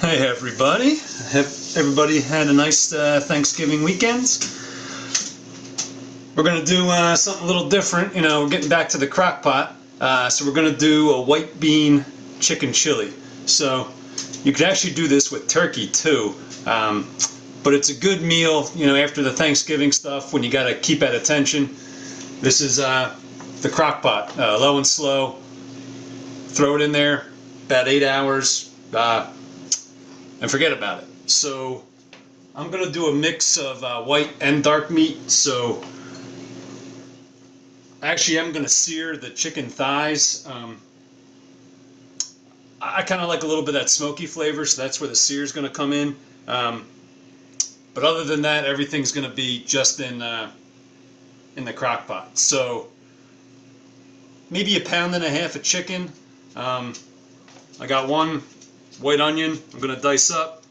Hey everybody, hope everybody had a nice Thanksgiving weekend. We're going to do something a little different. We're getting back to the crock pot. So we're going to do a white bean chicken chili. So you could actually do this with turkey too. But it's a good meal, after the Thanksgiving stuff when you got to keep at attention. This is the crock pot, low and slow. Throw it in there, about 8 hours. And forget about it. So I'm going to do a mix of white and dark meat. So actually I'm going to sear the chicken thighs. I kind of like a little bit of that smoky flavor, so that's where the sear is going to come in. But other than that, everything's going to be just in the crock pot. So maybe 1.5 pounds of chicken. I got one white onion I'm going to dice up.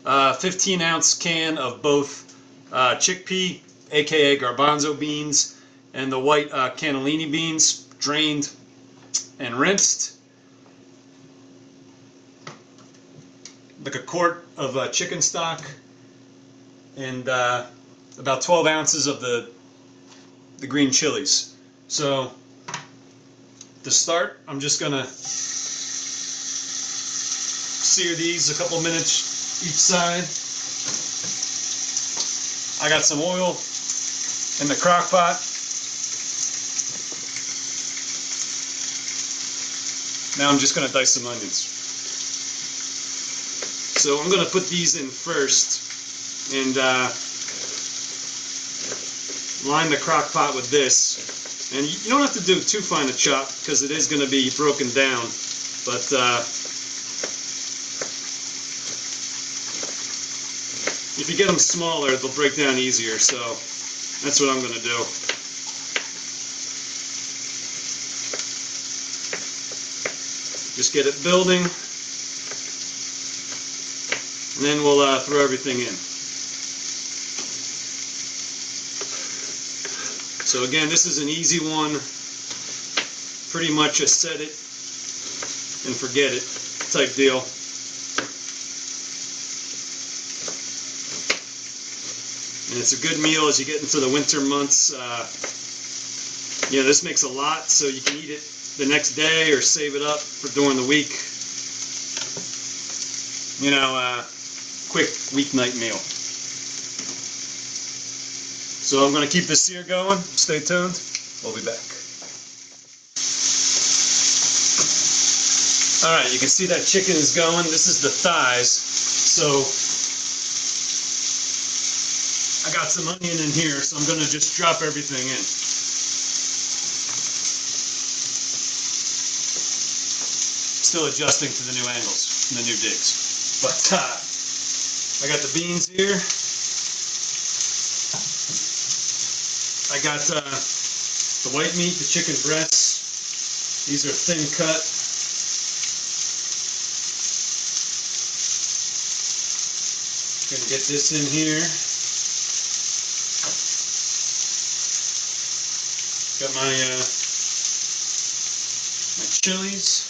15-ounce can of both chickpea, aka garbanzo beans, and the white cannellini beans, drained and rinsed. Like a quart of chicken stock, and about 12 ounces of the green chilies. So to start, I'm just gonna sear these a couple minutes each side. I got some oil in the crock pot. Now I'm just going to dice some onions. So I'm going to put these in first and line the crock pot with this. And you don't have to do too fine a chop because it is going to be broken down. But if you get them smaller, they'll break down easier, so that's what I'm going to do. Just get it building, and then we'll throw everything in. So again, this is an easy one, pretty much a set it and forget it type deal. And it's a good meal as you get into the winter months. This makes a lot, so you can eat it the next day or save it up for during the week. Quick weeknight meal. So I'm going to keep this sear going. Stay tuned. We'll be back. Alright, you can see that chicken is going. This is the thighs. So I got some onion in here, so I'm going to just drop everything in. Still adjusting to the new angles and the new digs. But I got the beans here. I got the white meat, the chicken breasts. These are thin cut. Gonna get this in here. Got my chilies.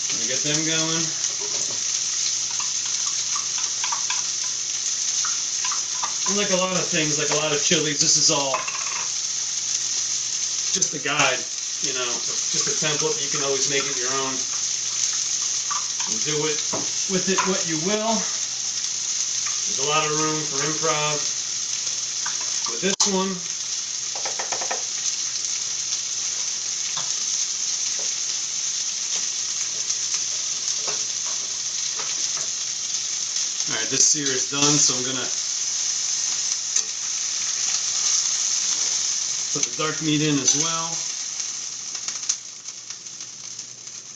Gonna get them going. And like a lot of things, like a lot of chilies, this is all just a guide, just a template. You can always make it your own. And do it with it what you will. There's a lot of room for improv with this one. Alright, this sear is done, so I'm going to put the dark meat in as well.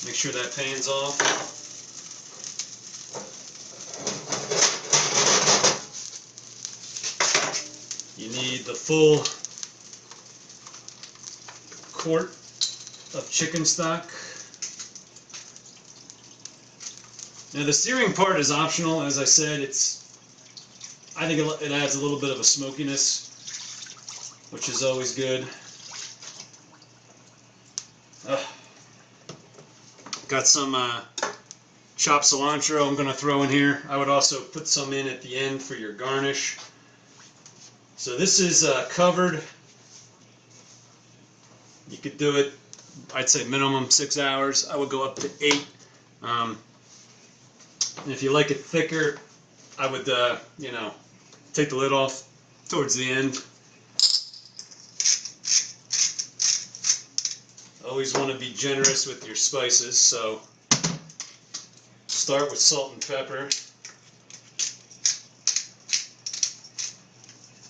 Make sure that pan's off. You need the full quart of chicken stock. Now the searing part is optional. As I said, I think it adds a little bit of a smokiness, which is always good. Got some chopped cilantro I'm going to throw in here. I would also put some in at the end for your garnish. So this is covered. You could do it, I'd say minimum 6 hours. I would go up to 8. And if you like it thicker, I would, you know, take the lid off towards the end. Always want to be generous with your spices, so start with salt and pepper.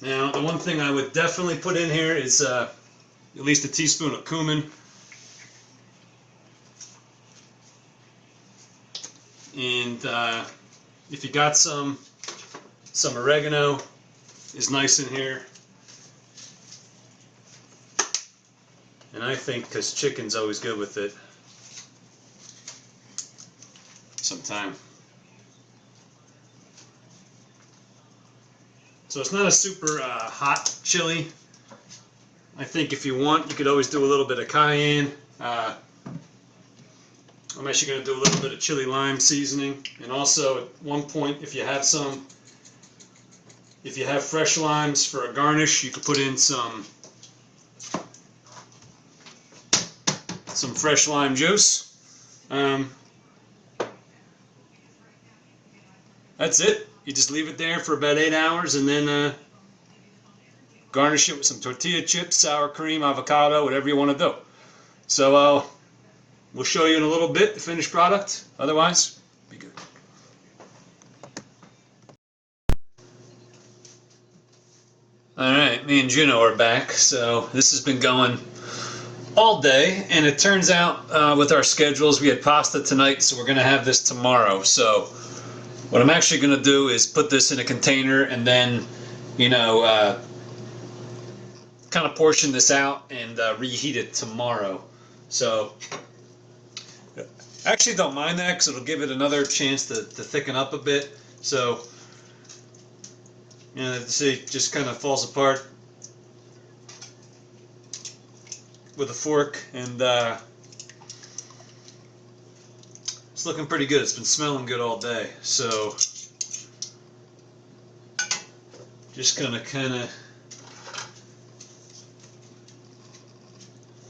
Now, the one thing I would definitely put in here is at least a teaspoon of cumin. And if you got some oregano is nice in here. And I think, because chicken's always good with it, some thyme. So it's not a super hot chili. I think if you want, you could always do a little bit of cayenne. I'm actually going to do a little bit of chili lime seasoning. And also, at one point, if you have fresh limes for a garnish, you could put in some fresh lime juice. That's it. You just leave it there for about 8 hours and then garnish it with some tortilla chips, sour cream, avocado, whatever you want to do. So we'll show you in a little bit the finished product. Otherwise, be good. Alright, me and Juno are back. So this has been going all day, and it turns out with our schedules we had pasta tonight, so we're going to have this tomorrow. So what I'm actually going to do is put this in a container and then, you know, kind of portion this out and reheat it tomorrow. So I actually don't mind that because it'll give it another chance to thicken up a bit. So, you know, see, it just kind of falls apart with a fork, and it's looking pretty good. It's been smelling good all day. So just gonna kind of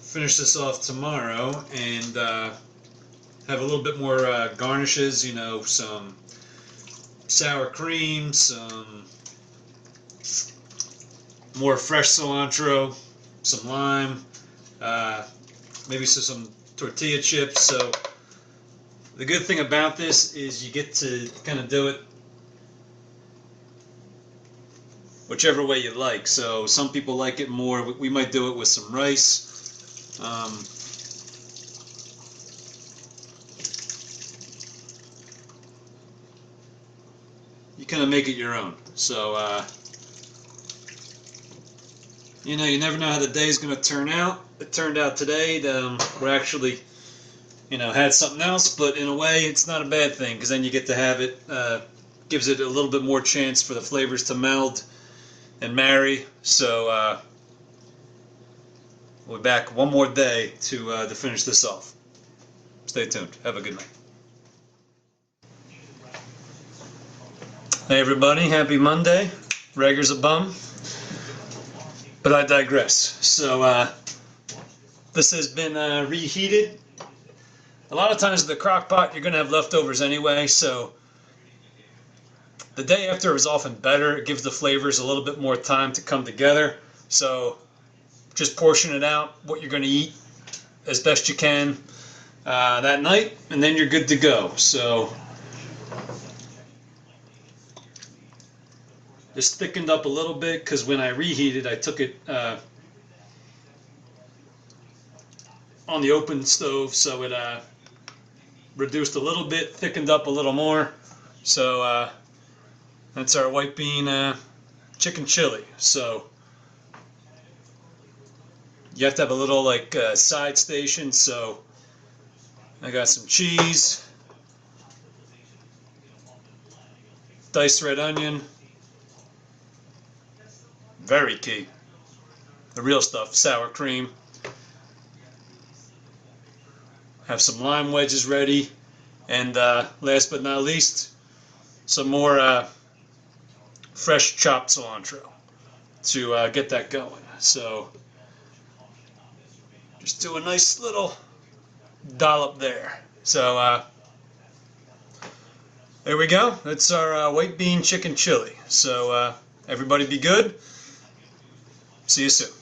finish this off tomorrow and have a little bit more garnishes, you know, some sour cream, some more fresh cilantro, some lime, maybe some tortilla chips. So the good thing about this is you get to kind of do it whichever way you like. So some people like it more. We might do it with some rice. You kind of make it your own. So you know, you never know how the day's going to turn out. It turned out today we're actually, you know, had something else, but in a way it's not a bad thing because then you get to have it, gives it a little bit more chance for the flavors to meld and marry. So we'll be back one more day to finish this off. Stay tuned. Have a good night. Hey everybody, happy Monday. Rager's a bum, but I digress. So this has been reheated. A lot of times in the crock pot you're going to have leftovers anyway, so the day after is often better. It gives the flavors a little bit more time to come together. So just portion it out, what you're going to eat as best you can that night, and then you're good to go. So this thickened up a little bit because when I reheated, I took it on the open stove, so it reduced a little bit, thickened up a little more. So that's our white bean chicken chili. So you have to have a little like side station. So I got some cheese, diced red onion, very key, the real stuff, sour cream. Have some lime wedges ready, And last but not least, some more fresh chopped cilantro to get that going. So just do a nice little dollop there. So there we go. That's our white bean chicken chili. So everybody be good. See you soon.